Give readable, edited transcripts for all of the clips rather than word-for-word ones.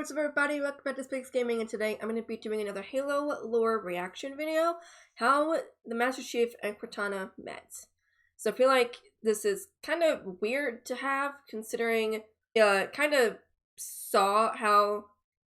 what's up everybody, welcome back to Spiggs Gaming, and today I'm going to be doing another Halo lore reaction video, how the Master Chief and Cortana met. So I feel like this is kind of weird to have, considering kind of saw how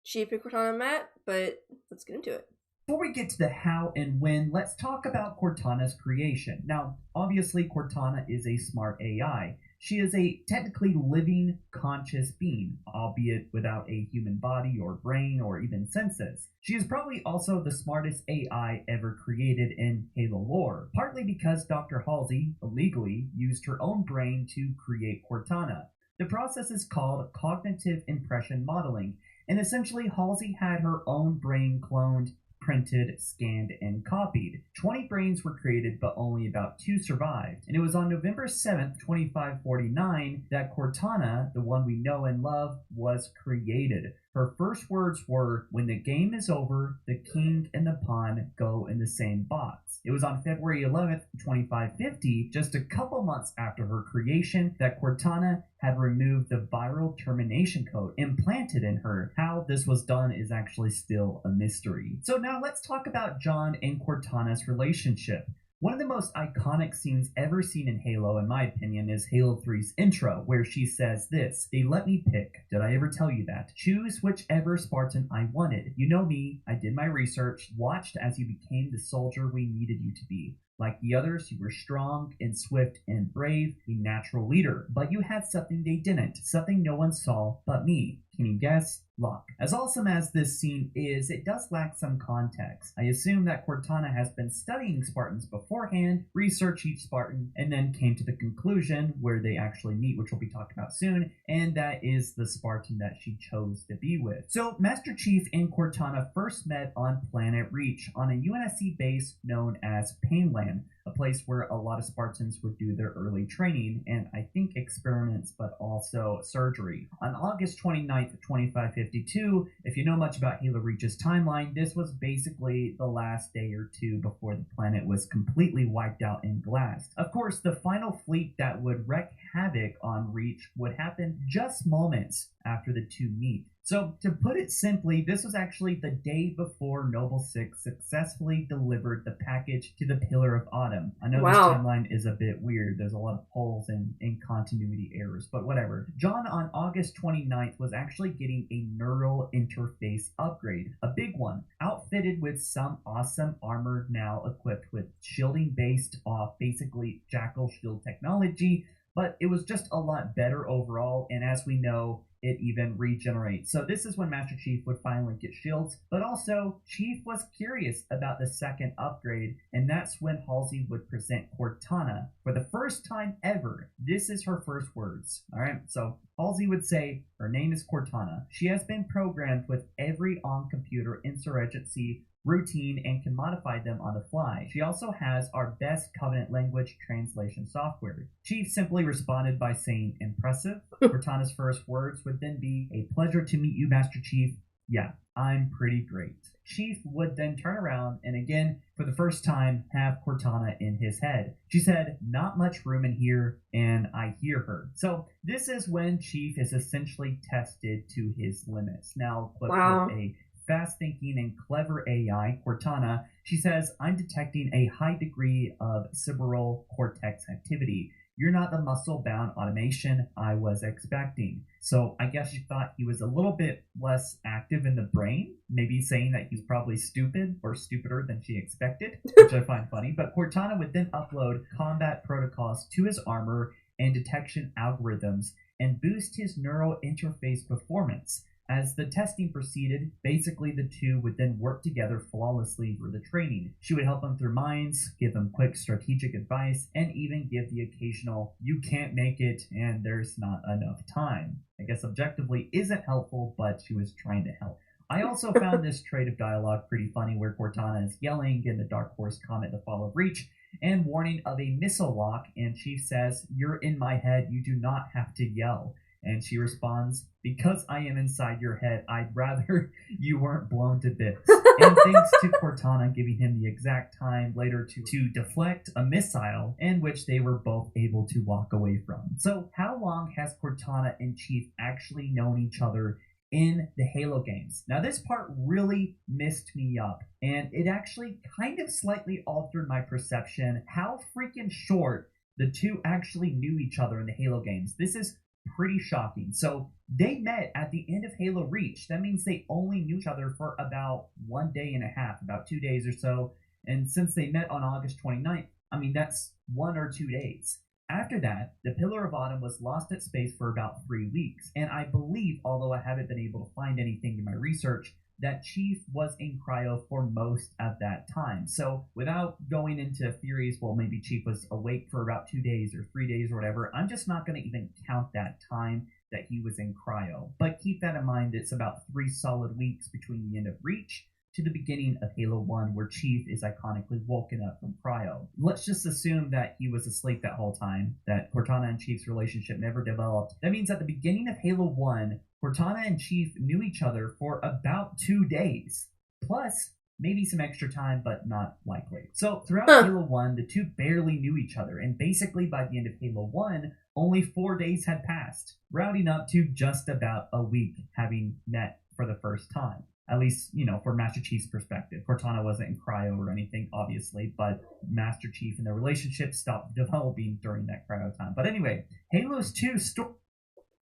Chief and Cortana met, but let's get into it. Before we get to the how and when, let's talk about Cortana's creation. Now, obviously Cortana is a smart AI. She is a technically living, conscious being, albeit without a human body or brain or even senses. She is probably also the smartest AI ever created in Halo lore, partly because Dr. Halsey illegally used her own brain to create Cortana. The process is called cognitive impression modeling, and essentially Halsey had her own brain cloned, printed, scanned, and copied. 20 brains were created, but only about 2 survived. And it was on November 7th, 2549, that Cortana, the one we know and love, was created. Her first words were, "When the game is over, the king and the pawn go in the same box." It was on February 11th, 2550, just a couple months after her creation, that Cortana had removed the viral termination code implanted in her. How this was done is actually still a mystery. So now let's talk about John and Cortana's relationship. One of the most iconic scenes ever seen in Halo, in my opinion, is Halo 3's intro, where she says this: "They let me pick. Did I ever tell you that? Choose whichever Spartan I wanted. You know me, I did my research, watched as you became the soldier we needed you to be. Like the others, you were strong and swift and brave, a natural leader. But you had something they didn't, something no one saw but me. Can you guess? Luck." As awesome as this scene is, it does lack some context. I assume that Cortana has been studying Spartans beforehand, researched each Spartan, and then came to the conclusion where they actually meet, which we'll be talking about soon, and that is the Spartan that she chose to be with. So Master Chief and Cortana first met on Planet Reach, on a UNSC base known as Painland, a place where a lot of Spartans would do their early training, and I think experiments, but also surgery. On August 29th, 2552, if you know much about Halo Reach's timeline, this was basically the last day or two before the planet was completely wiped out and glassed. Of course, the final fleet that would wreak havoc on Reach would happen just moments after the two meet. So, to put it simply, this was actually the day before Noble 6 successfully delivered the package to the Pillar of Autumn. I know This timeline is a bit weird. There's a lot of holes and continuity errors, but whatever. John, on August 29th, was actually getting a neural interface upgrade, a big one, outfitted with some awesome armor now equipped with shielding based off basically Jackal shield technology, but it was just a lot better overall, and as we know, it even regenerates. So this is when Master Chief would finally get shields, but also Chief was curious about the second upgrade, and that's when Halsey would present Cortana for the first time ever. This is her first words. All right, so Halsey would say, "Her name is Cortana. She has been programmed with every on-computer insurgency routine and can modify them on the fly. She also has our best Covenant language translation software." Chief simply responded by saying, "Impressive." Cortana's first words would then be, "A pleasure to meet you, Master Chief. Yeah, I'm pretty great." Chief would then turn around and again, for the first time, have Cortana in his head. She said, "Not much room in here, and I hear her." So this is when Chief is essentially tested to his limits. Now, with a fast-thinking and clever AI, Cortana, she says, "I'm detecting a high degree of cerebral cortex activity. You're not the muscle-bound automation I was expecting." So I guess she thought he was a little bit less active in the brain, maybe saying that he's probably stupid or stupider than she expected, which I find funny. But Cortana would then upload combat protocols to his armor and detection algorithms and boost his neural interface performance. As the testing proceeded, basically the two would then work together flawlessly for the training. She would help him through mines, give him quick strategic advice, and even give the occasional, "You can't make it, and there's not enough time." I guess objectively isn't helpful, but she was trying to help. I also found this trait of dialogue pretty funny, where Cortana is yelling in the Dark Horse Comet The Fall of Reach and warning of a missile lock, and Chief says, "You're in my head, you do not have to yell." And she responds, "Because I am inside your head, I'd rather you weren't blown to bits." And thanks to Cortana giving him the exact time later to deflect a missile, in which they were both able to walk away from. So how long has Cortana and Chief actually known each other in the Halo games. Now, this part really messed me up, and it actually kind of slightly altered my perception how freaking short the two actually knew each other in the Halo games. This is pretty shocking. So they met at the end of Halo Reach. That means they only knew each other for about 1 day and a half, about 2 days or so. And since they met on August 29th, I mean, that's 1 or 2 days. After that, the Pillar of Autumn was lost at space for about 3 weeks. And I believe, although I haven't been able to find anything in my research, that Chief was in cryo for most of that time. So without going into theories, well, maybe Chief was awake for about 2 days or 3 days or whatever, I'm just not going to even count that time that he was in cryo. But keep that in mind, it's about 3 solid weeks between the end of Reach to the beginning of Halo 1, where Chief is iconically woken up from cryo. Let's just assume that he was asleep that whole time, that Cortana and Chief's relationship never developed. That means at the beginning of Halo 1, Cortana and Chief knew each other for about 2 days. Plus, maybe some extra time, but not likely. So throughout Halo 1, the two barely knew each other, and basically by the end of Halo 1, only 4 days had passed, rounding up to just about a week having met for the first time. At least, for Master Chief's perspective. Cortana wasn't in cryo or anything, obviously, but Master Chief and their relationship stopped developing during that cryo time. But anyway, Halo's 2 story.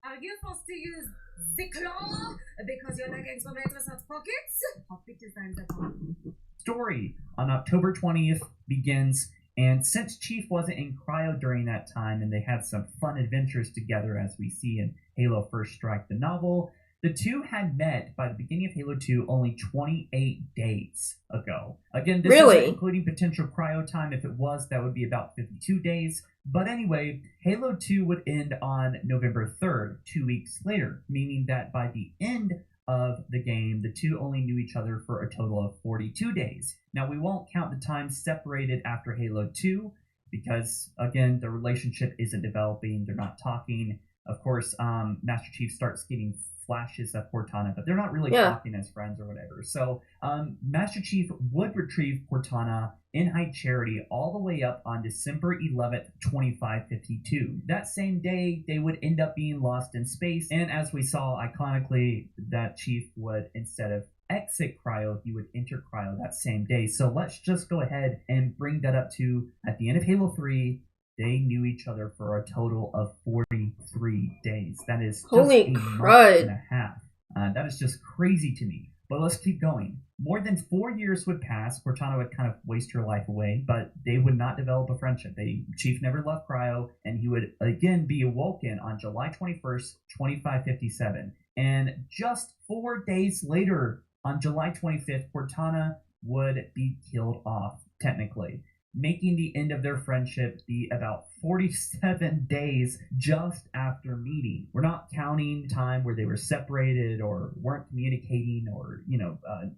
Are you forced to use the claw because you're not going to make such pockets? Story on October 20th begins, and since Chief wasn't in cryo during that time, and they had some fun adventures together as we see in Halo First Strike the novel, the two had met by the beginning of Halo 2 only 28 days ago. Again, this isn't including potential cryo time. If it was, that would be about 52 days. But anyway, Halo 2 would end on November 3rd, 2 weeks later, meaning that by the end of the game, the two only knew each other for a total of 42 days. Now, we won't count the time separated after Halo 2, because, again, the relationship isn't developing, they're not talking. Of course, Master Chief starts getting flashes of Cortana, but they're not really talking as friends or whatever. So Master Chief would retrieve Cortana in High Charity all the way up on December 11th, 2552. That same day, they would end up being lost in space, and as we saw iconically, that Chief would, instead of exit cryo, he would enter cryo that same day. So let's just go ahead and bring that up to, at the end of Halo 3, they knew each other for a total of 43 days. That is just a month and a half. That is just crazy to me. But let's keep going. More than 4 years would pass. Cortana would kind of waste her life away, but they would not develop a friendship. Chief never left cryo, and he would again be awoken on July 21st, 2557. And just 4 days later, on July 25th, Cortana would be killed off, technically, making the end of their friendship be about 47 days just after meeting. We're not counting time where they were separated or weren't communicating or,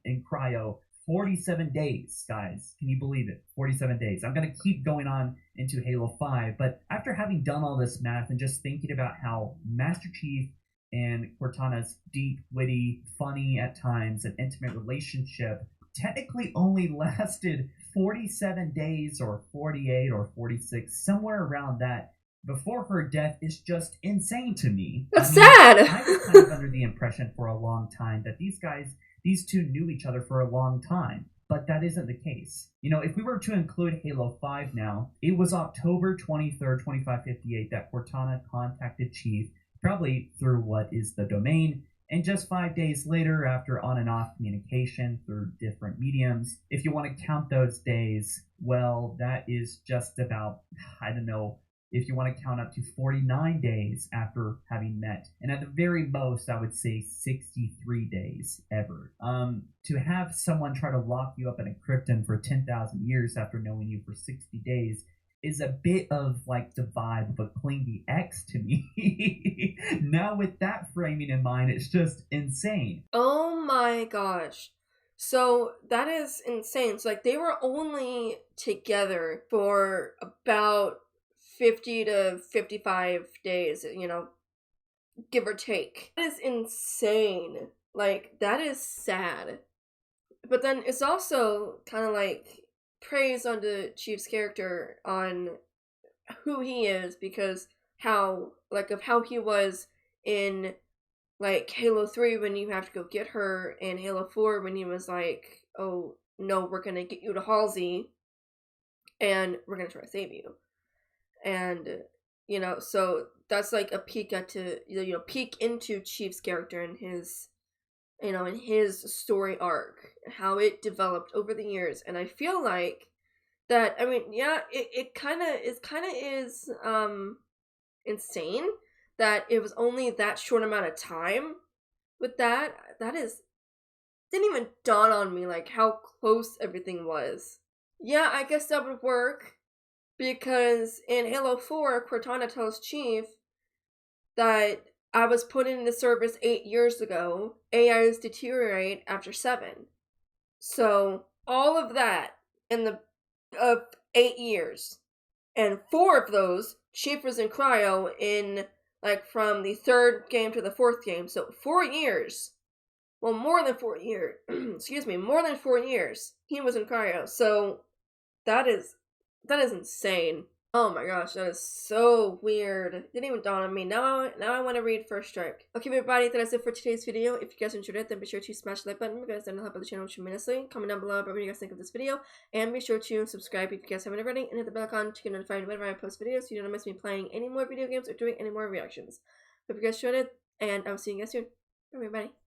in cryo. 47 days, guys. Can you believe it? 47 days. I'm going to keep going on into Halo 5, but after having done all this math and just thinking about how Master Chief and Cortana's deep, witty, funny at times, and intimate relationship technically only lasted 47 days or 48 or 46, somewhere around that, before her death is just insane to me. That's sad. I was kind of under the impression for a long time that these two knew each other for a long time, but that isn't the case. If we were to include Halo 5 now, it was October 23rd, 2558 that Cortana contacted Chief, probably through what is the domain, and just 5 days later, after on and off communication through different mediums, if you want to count those days, well, that is just about, I don't know, if you want to count up to 49 days after having met. And at the very most, I would say 63 days ever. To have someone try to lock you up in a krypton for 10,000 years after knowing you for 60 days is a bit of like the vibe of a clingy ex to me. Now with that framing in mind, it's just insane. Oh my gosh. So that is insane. So they were only together for about 50 to 55 days, give or take. That is insane. That is sad. But then it's also kind of praise on the Chief's character on who he is, because how he was in like Halo 3 when you have to go get her, and Halo 4 when he was like, oh no, we're gonna get you to Halsey and we're gonna try to save you. And so that's like a peek peek into Chief's character and his in his story arc, how it developed over the years. And I feel like that, I mean, yeah, it kind of is insane that it was only that short amount of time with that. That is, didn't even dawn on me like how close everything was. Yeah, I guess that would work, because in Halo 4, Cortana tells Chief that I was put into service 8 years ago. AIs deteriorate after 7. So all of that in the 8 years, and 4 of those, Chief was in cryo in like from the 3rd game to the 4th game. So 4 years. Well, more than 4 years. Excuse me, more than 4 years. He was in cryo. So that is insane. Oh my gosh, that is so weird. It didn't even dawn on me. Now I want to read First Strike. Okay, everybody, that's it for today's video. If you guys enjoyed it, then be sure to smash the like button, because that'll help out the channel tremendously. Comment down below about what you guys think of this video, and be sure to subscribe if you guys haven't already, and hit the bell icon to get notified whenever I post videos, so you don't miss me playing any more video games or doing any more reactions. Hope you guys enjoyed it, and I will see you guys soon. Bye, everybody.